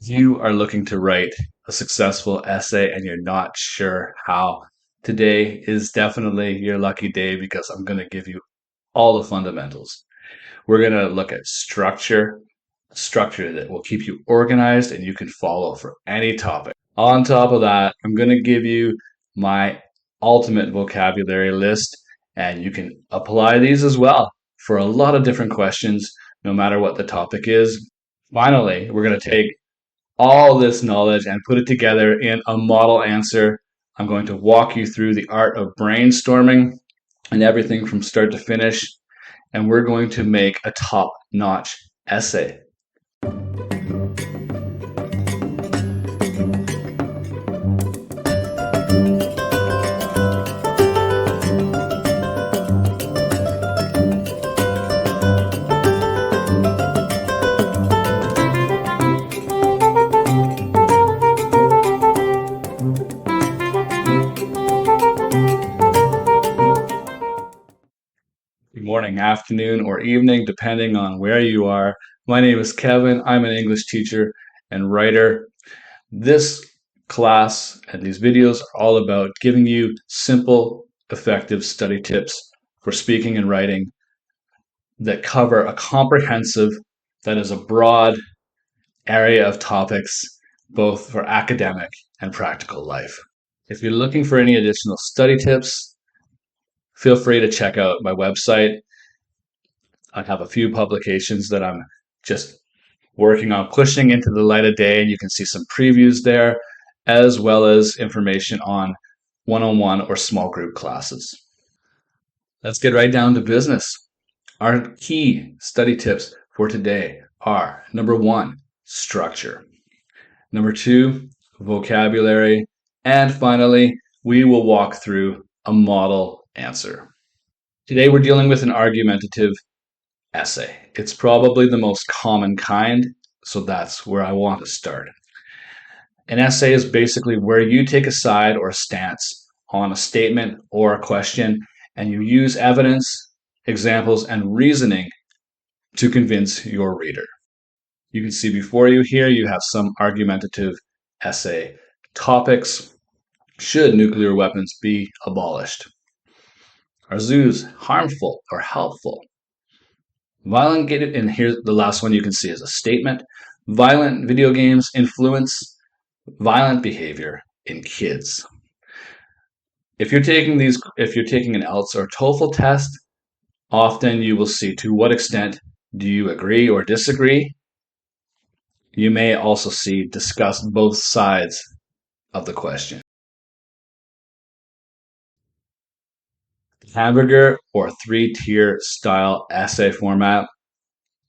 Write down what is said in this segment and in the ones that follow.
You are looking to write a successful essay and you're not sure how, today is definitely your lucky day because I'm going to give you all the fundamentals. We're going to look at structure that will keep you organized and you can follow for any topic. On top of that, I'm going to give you my ultimate vocabulary list, and you can apply these as well for a lot of different questions, no matter what the topic is. Finally, we're going to take all this knowledge and put it together in a model answer. I'm going to walk you through the art of brainstorming and everything from start to finish, and we're going to make a top-notch essay. Good morning, afternoon, or evening, depending on where you are. My name is Kevin. I'm an English teacher and writer. This class and these videos are all about giving you simple, effective study tips for speaking and writing that cover a comprehensive, that is a broad area of topics, both for academic and practical life. If you're looking for any additional study tips, feel free to check out my website. I have a few publications that I'm just working on pushing into the light of day, and you can see some previews there, as well as information on one-on-one or small group classes. Let's get right down to business. Our key study tips for today are: number one, structure; number two, vocabulary; and finally, we will walk through a model answer. Today we're dealing with an argumentative essay. It's probably the most common kind, so that's where I want to start. An essay is basically where you take a side or a stance on a statement or a question, and you use evidence, examples, and reasoning to convince your reader. You can see before you here, you have some argumentative essay topics. Should nuclear weapons be abolished? Are zoos harmful or helpful? Violent, and here the last one you can see is a statement. Violent video games influence violent behavior in kids. If you're taking an ELTS or TOEFL test, often you will see to what extent do you agree or disagree. You may also see discuss both sides of the question. Hamburger or three-tier style essay format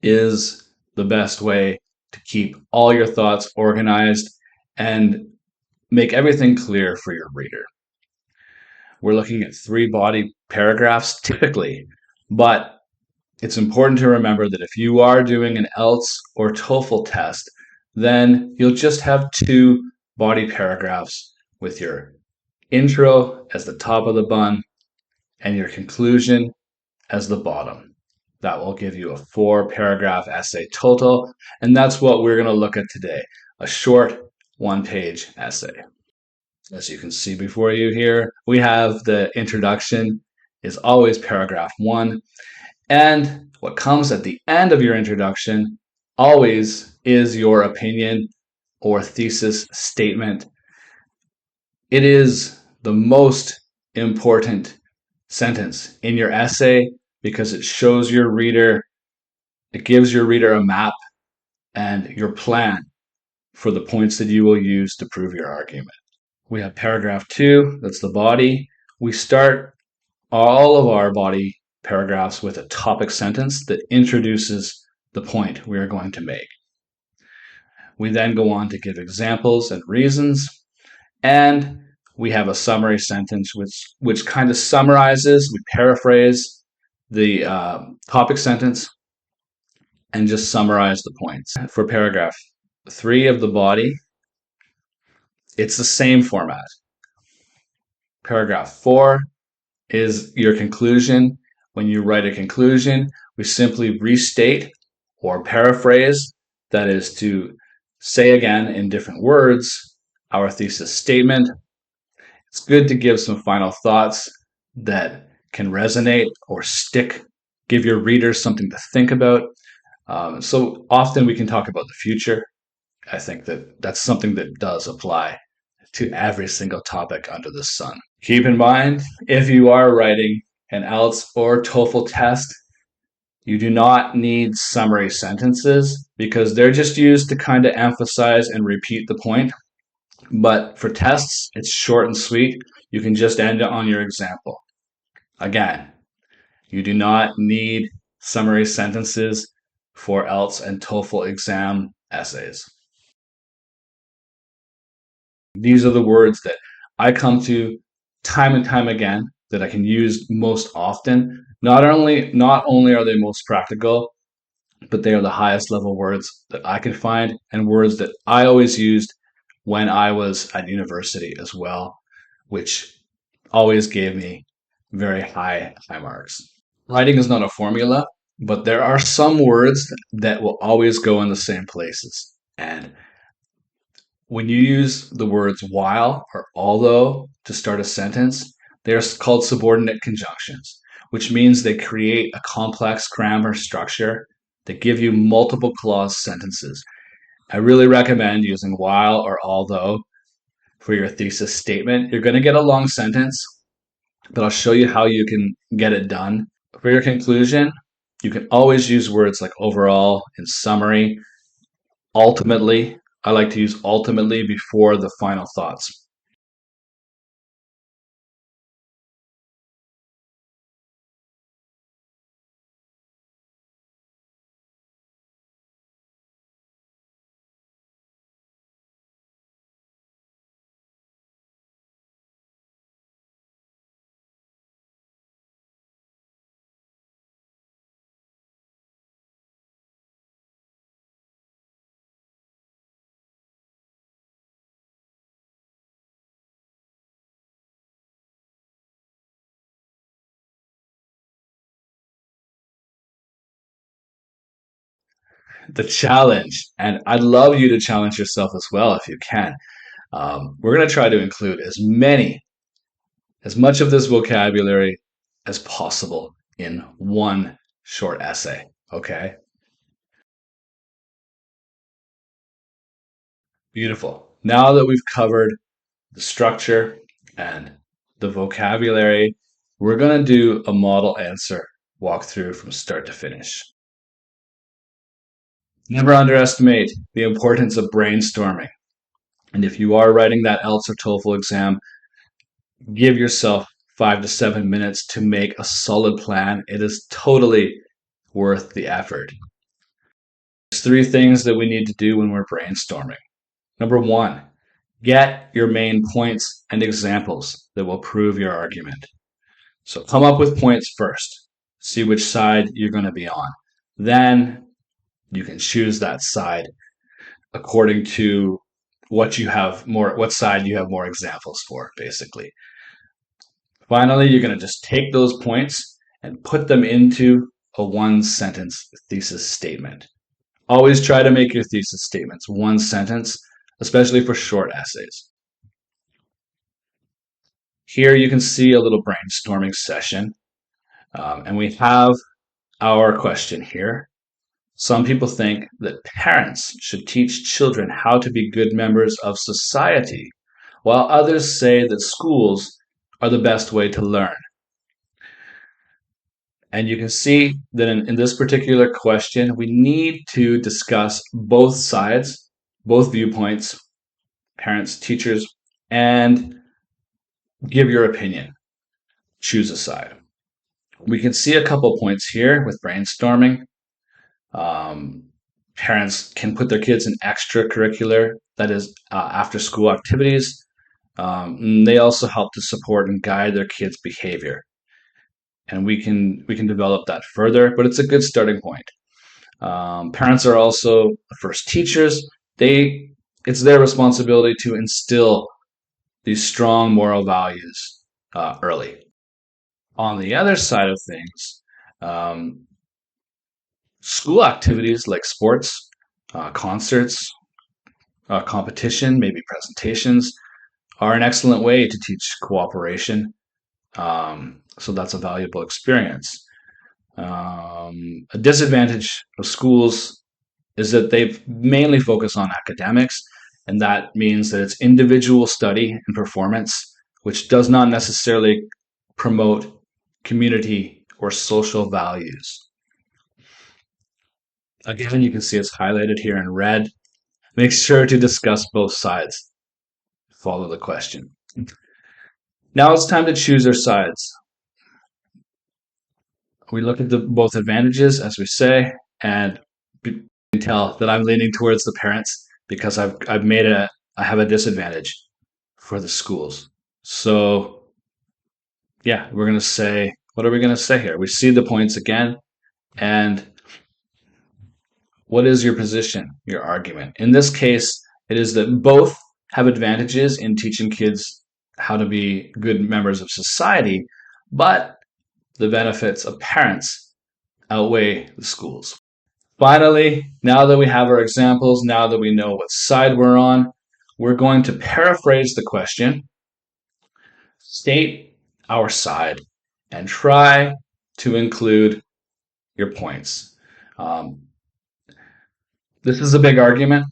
is the best way to keep all your thoughts organized and make everything clear for your reader. We're looking at 3 body paragraphs typically, but it's important to remember that if you are doing an ELTS or TOEFL test, then you'll just have 2 body paragraphs with your intro as the top of the bun and your conclusion as the bottom. That will give you a 4-paragraph essay total, and that's what we're going to look at today, a short 1-page essay. As you can see before you here, we have the introduction is always paragraph 1, and what comes at the end of your introduction always is your opinion or thesis statement. It is the most important sentence in your essay because it shows your reader, it gives your reader a map and your plan for the points that you will use to prove your argument. We have paragraph 2, that's the body. We start all of our body paragraphs with a topic sentence that introduces the point we are going to make. We then go on to give examples and reasons, and we have a summary sentence which kind of summarizes, we paraphrase the topic sentence and just summarize the points. For paragraph 3 of the body, it's the same format. Paragraph 4 is your conclusion. When you write a conclusion, we simply restate or paraphrase, that is to say again in different words our thesis statement. It's good to give some final thoughts that can resonate or stick, give your readers something to think about. So often we can talk about the future. I think that that's something that does apply to every single topic under the sun. Keep in mind, if you are writing an IELTS or TOEFL test, you do not need summary sentences because they're just used to kind of emphasize and repeat the point. But for tests, it's short and sweet. You can just end it on your example. Again, you do not need summary sentences for IELTS and TOEFL exam essays. These are the words that I come to time and time again that I can use most often. Not only are they most practical, but they are the highest level words that I can find and words that I always used when I was at university as well, which always gave me very high marks. Writing is not a formula, but there are some words that will always go in the same places. And when you use the words while or although to start a sentence, they're called subordinate conjunctions, which means they create a complex grammar structure that give you multiple clause sentences. I really recommend using while or although for your thesis statement. You're going to get a long sentence, but I'll show you how you can get it done. For your conclusion, you can always use words like overall and summary. Ultimately, I like to use ultimately before the final thoughts. The challenge, and I'd love you to challenge yourself as well if you can. We're going to try to include as much of this vocabulary as possible in one short essay. Okay? Beautiful. Now that we've covered the structure and the vocabulary, we're going to do a model answer walkthrough from start to finish. Never underestimate the importance of brainstorming. And if you are writing that IELTS or TOEFL exam, give yourself 5 to 7 minutes to make a solid plan. It is totally worth the effort. There's three things that we need to do when we're brainstorming. Number one, get your main points and examples that will prove your argument. So come up with points first. See which side you're going to be on. Then you can choose that side according to what side you have more examples for, basically. Finally, you're going to just take those points and put them into a one sentence thesis statement. Always try to make your thesis statements one sentence, especially for short essays. Here you can see a little brainstorming session, and we have our question here. Some people think that parents should teach children how to be good members of society, while others say that schools are the best way to learn. And you can see that in this particular question, we need to discuss both sides, both viewpoints, parents, teachers, and give your opinion. Choose a side. We can see a couple points here with brainstorming. Um, Parents can put their kids in extracurricular, that is, after school activities. They also help to support and guide their kids' behavior, and we can develop that further. But it's a good starting point. Parents are also the first teachers. It's their responsibility to instill these strong moral values early. On the other side of things, um, school activities like sports, concerts, competition, maybe presentations, are an excellent way to teach cooperation. So that's a valuable experience. A disadvantage of schools is that they mainly focus on academics, and that means that it's individual study and performance, which does not necessarily promote community or social values. Again, you can see it's highlighted here in red. Make sure to discuss both sides. Follow the question. Now it's time to choose our sides. We look at both advantages, as we say, and you can tell that I'm leaning towards the parents because I have a disadvantage for the schools. So yeah, we're going to say, what are we going to say here? We see the points again, and what is your position, your argument? In this case, it is that both have advantages in teaching kids how to be good members of society, but the benefits of parents outweigh the schools. Finally, now that we have our examples, now that we know what side we're on, we're going to paraphrase the question, state our side, and try to include your points. This is a big argument,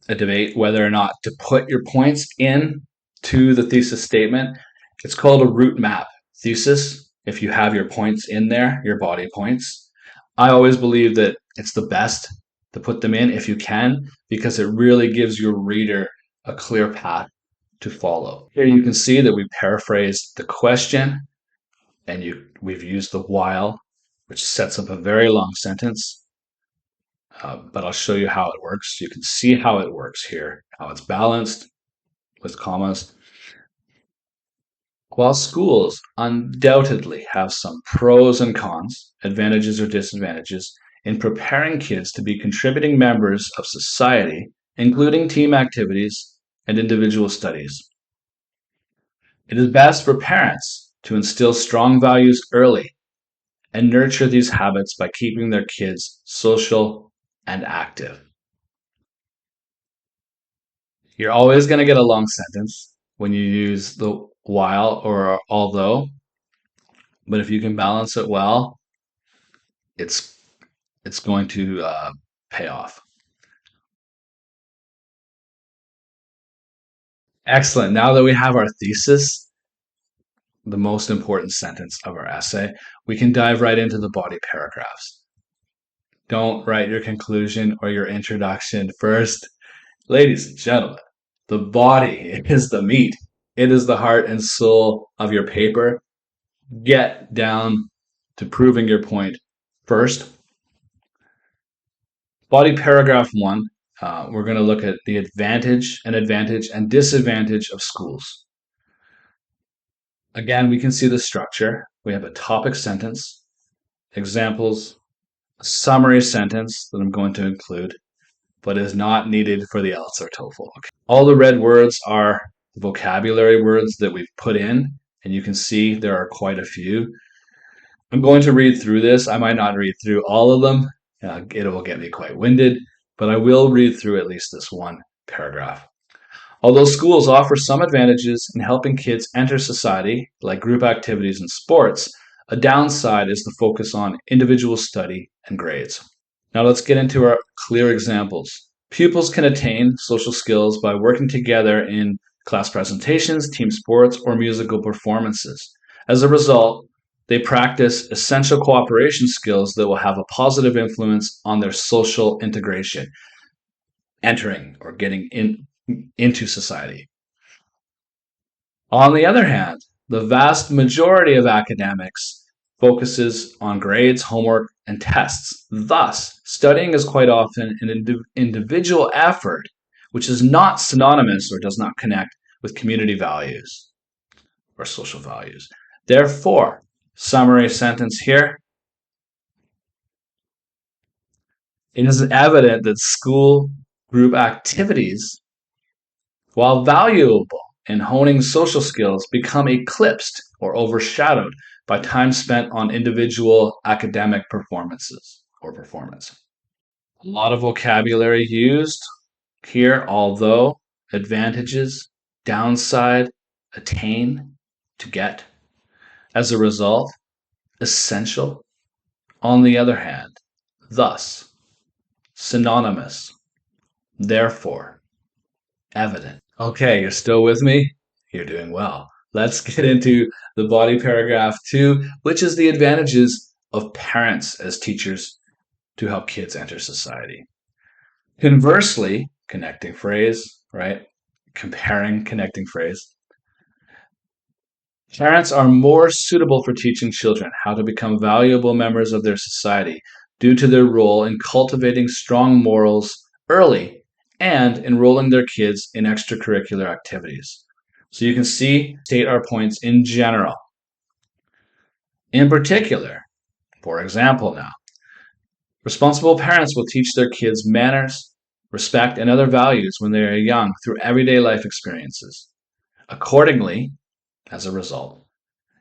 a debate whether or not to put your points in to the thesis statement. It's called a route map thesis. If you have your points in there, your body points, I always believe that it's the best to put them in if you can, because it really gives your reader a clear path to follow. Here you can see that we paraphrased the question, and we've used the while, which sets up a very long sentence. But I'll show you how it works. You can see how it works here, how it's balanced with commas. While schools undoubtedly have some pros and cons, advantages or disadvantages, in preparing kids to be contributing members of society, including team activities and individual studies, it is best for parents to instill strong values early and nurture these habits by keeping their kids social and active. You're always going to get a long sentence when you use the while or although, but if you can balance it well, it's going to pay off. Excellent. Now that we have our thesis, the most important sentence of our essay, we can dive right into the body paragraphs. Don't write your conclusion or your introduction first. Ladies and gentlemen, the body is the meat. It is the heart and soul of your paper. Get down to proving your point first. Body paragraph 1, we're going to look at the advantage and disadvantage of schools. Again, we can see the structure. We have a topic sentence, examples, a summary sentence that I'm going to include, but is not needed for the IELTS or TOEFL. Okay. All the red words are the vocabulary words that we've put in, and you can see there are quite a few. I'm going to read through this. I might not read through all of them. It will get me quite winded, but I will read through at least this one paragraph. Although schools offer some advantages in helping kids enter society, like group activities and sports, a downside is the focus on individual study and grades. Now let's get into our clear examples. Pupils can attain social skills by working together in class presentations, team sports, or musical performances. As a result, they practice essential cooperation skills that will have a positive influence on their social integration, entering or getting into society. On the other hand, the vast majority of academics focuses on grades, homework, and tests. Thus, studying is quite often an individual effort, which is not synonymous or does not connect with community values or social values. Therefore, summary sentence here, it is evident that school group activities, while valuable in honing social skills, become eclipsed or overshadowed by time spent on individual academic performances or performance. A lot of vocabulary used. Here, although advantages, downside, attain, to get. As a result, essential, on the other hand, thus, synonymous, therefore, evident. Okay, you're still with me? You're doing well. Let's get into the body paragraph 2, which is the advantages of parents as teachers to help kids enter society. Conversely, connecting phrase, right? Comparing connecting phrase. Parents are more suitable for teaching children how to become valuable members of their society due to their role in cultivating strong morals early and enrolling their kids in extracurricular activities. So you can state our points in general. In particular, for example now, responsible parents will teach their kids manners, respect, and other values when they are young through everyday life experiences. Accordingly, as a result,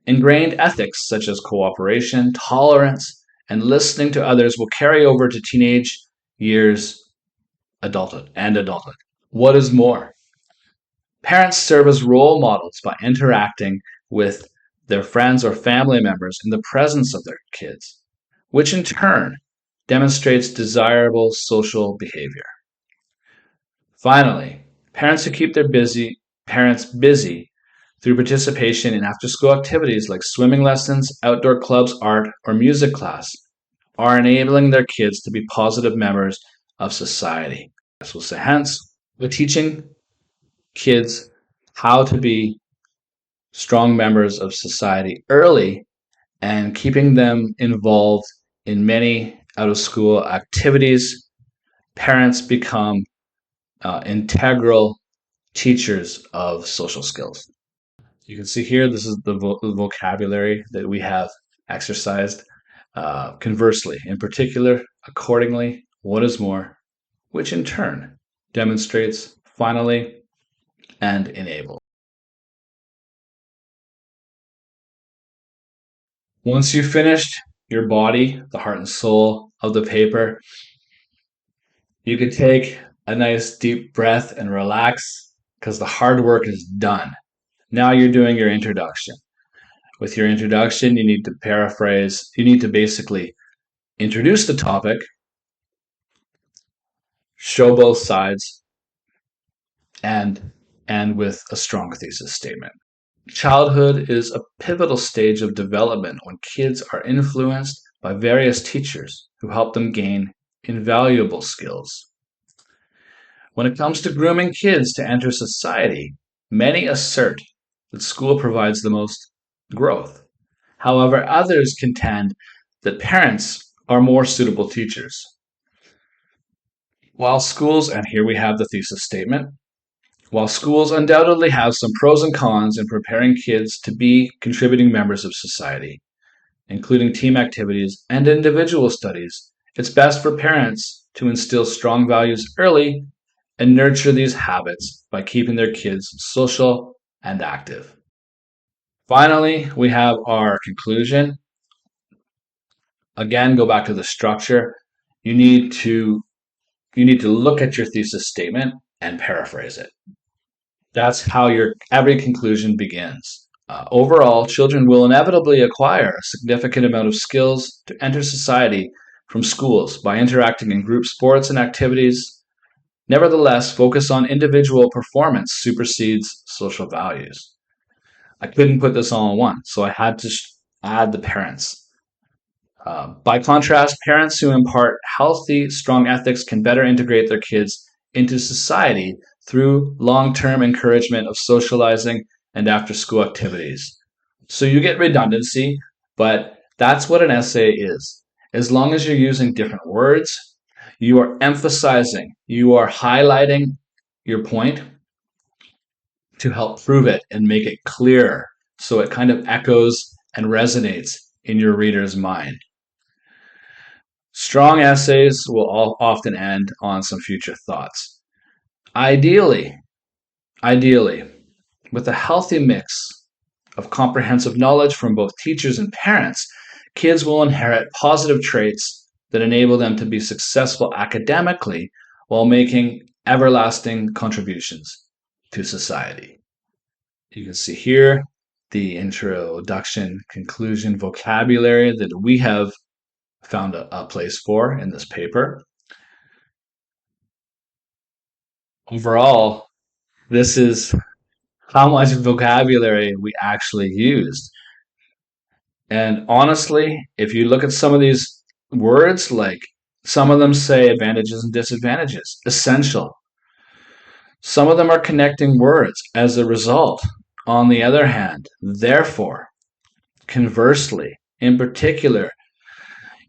ingrained ethics such as cooperation, tolerance, and listening to others will carry over to teenage years, adulthood, and adulthood. What is more, parents serve as role models by interacting with their friends or family members in the presence of their kids, which in turn demonstrates desirable social behavior. Finally, parents who keep their parents busy through participation in after-school activities like swimming lessons, outdoor clubs, art, or music class are enabling their kids to be positive members of society. So hence, we're teaching kids how to be strong members of society early and keeping them involved in many out-of-school activities. Parents become integral teachers of social skills. You can see here, this is the vocabulary that we have exercised. Conversely, in particular, accordingly, what is more, which in turn demonstrates, finally, and enable. Once you've finished your body, the heart and soul of the paper, you can take a nice deep breath and relax because the hard work is done. Now you're doing your introduction. With your introduction, you need to paraphrase, you need to basically introduce the topic, show both sides, and end with a strong thesis statement. Childhood is a pivotal stage of development when kids are influenced by various teachers who help them gain invaluable skills. When it comes to grooming kids to enter society, many assert that school provides the most growth. However, others contend that parents are more suitable teachers. While schools, and here we have the thesis statement, while schools undoubtedly have some pros and cons in preparing kids to be contributing members of society, including team activities and individual studies, it's best for parents to instill strong values early and nurture these habits by keeping their kids social and active. Finally, we have our conclusion. Again, go back to the structure. You need to look at your thesis statement and paraphrase it. That's how your every conclusion begins. Overall, children will inevitably acquire a significant amount of skills to enter society from schools by interacting in group sports and activities. Nevertheless, focus on individual performance supersedes social values. I couldn't put this all in one, so I had to add the parents. By contrast, parents who impart healthy, strong ethics can better integrate their kids into society through long-term encouragement of socializing and after-school activities. So you get redundancy, but that's what an essay is. As long as you're using different words, you are emphasizing, you are highlighting your point to help prove it and make it clearer so it kind of echoes and resonates in your reader's mind. Strong essays will often end on some future thoughts. Ideally, with a healthy mix of comprehensive knowledge from both teachers and parents, kids will inherit positive traits that enable them to be successful academically while making everlasting contributions to society. You can see here the introduction, conclusion, vocabulary that we have found a place for in this paper. Overall, this is how much vocabulary we actually used. And honestly, if you look at some of these words, like some of them say advantages and disadvantages, essential. Some of them are connecting words as a result. On the other hand, therefore, conversely, in particular,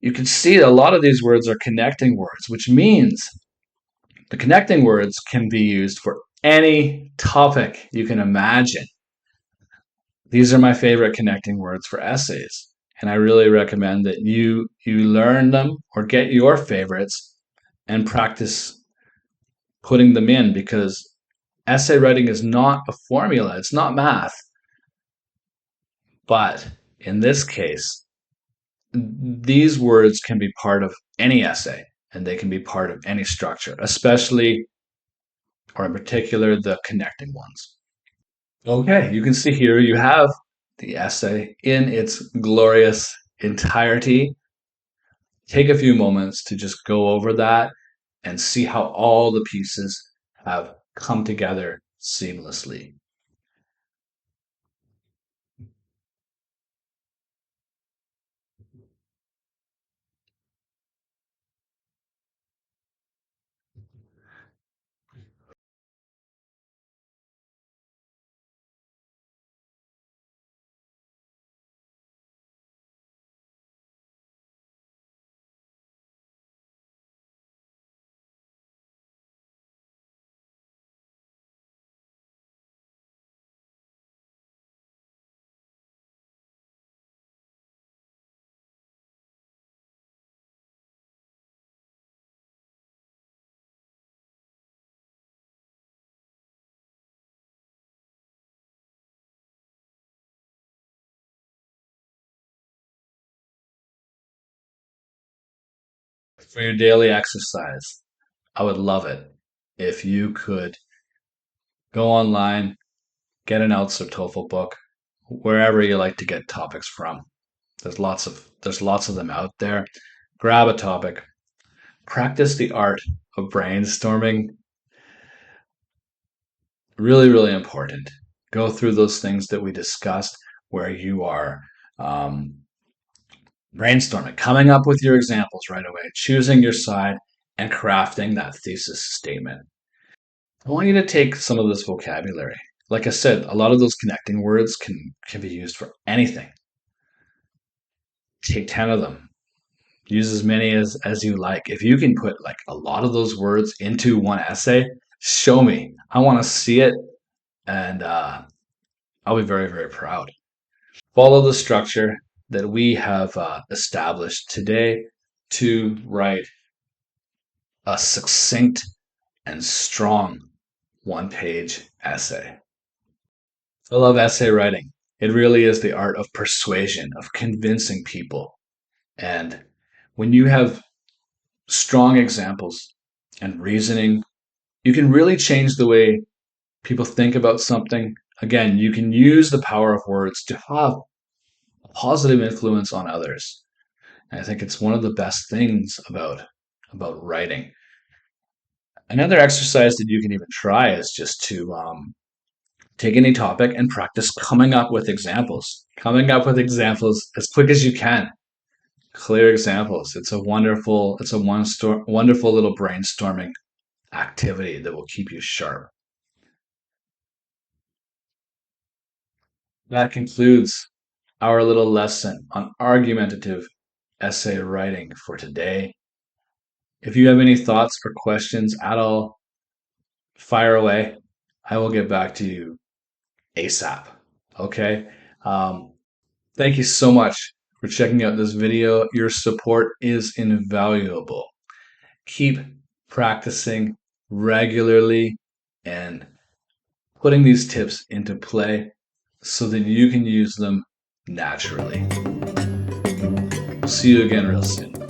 you can see that a lot of these words are connecting words, which means the connecting words can be used for any topic you can imagine. These are my favorite connecting words for essays, and I really recommend that you learn them or get your favorites and practice putting them in, because essay writing is not a formula, it's not math. But in this case, these words can be part of any essay and they can be part of any structure, especially or in particular the connecting ones. Okay, you can see here you have the essay in its glorious entirety. Take a few moments to just go over that and see how all the pieces have come together seamlessly. For your daily exercise, I would love it if you could go online, get an Elts or TOEFL book, wherever you like to get topics from. There's lots of them out there. Grab a topic, practice the art of brainstorming. Really, really important. Go through those things that we discussed where you are um, brainstorming, coming up with your examples right away, choosing your side, and crafting that thesis statement. I want you to take some of this vocabulary. Like I said, a lot of those connecting words can be used for anything. Take 10 of them. Use as many as you like. If you can put like a lot of those words into one essay, show me. I want to see it, and I'll be very, very proud. Follow the structure that we have established today to write a succinct and strong one-page essay. I love essay writing. It really is the art of persuasion, of convincing people. And when you have strong examples and reasoning, you can really change the way people think about something. Again, you can use the power of words to have a positive influence on others. And I think it's one of the best things about writing. Another exercise that you can even try is just to take any topic and practice coming up with examples. Coming up with examples as quick as you can. Clear examples. It's a wonderful little brainstorming activity that will keep you sharp. That concludes our little lesson on argumentative essay writing for today. If you have any thoughts or questions at all, fire away. I will get back to you ASAP. Okay? Um, Thank you so much for checking out this video. Your support is invaluable. Keep practicing regularly and putting these tips into play so that you can use them naturally. See you again real soon.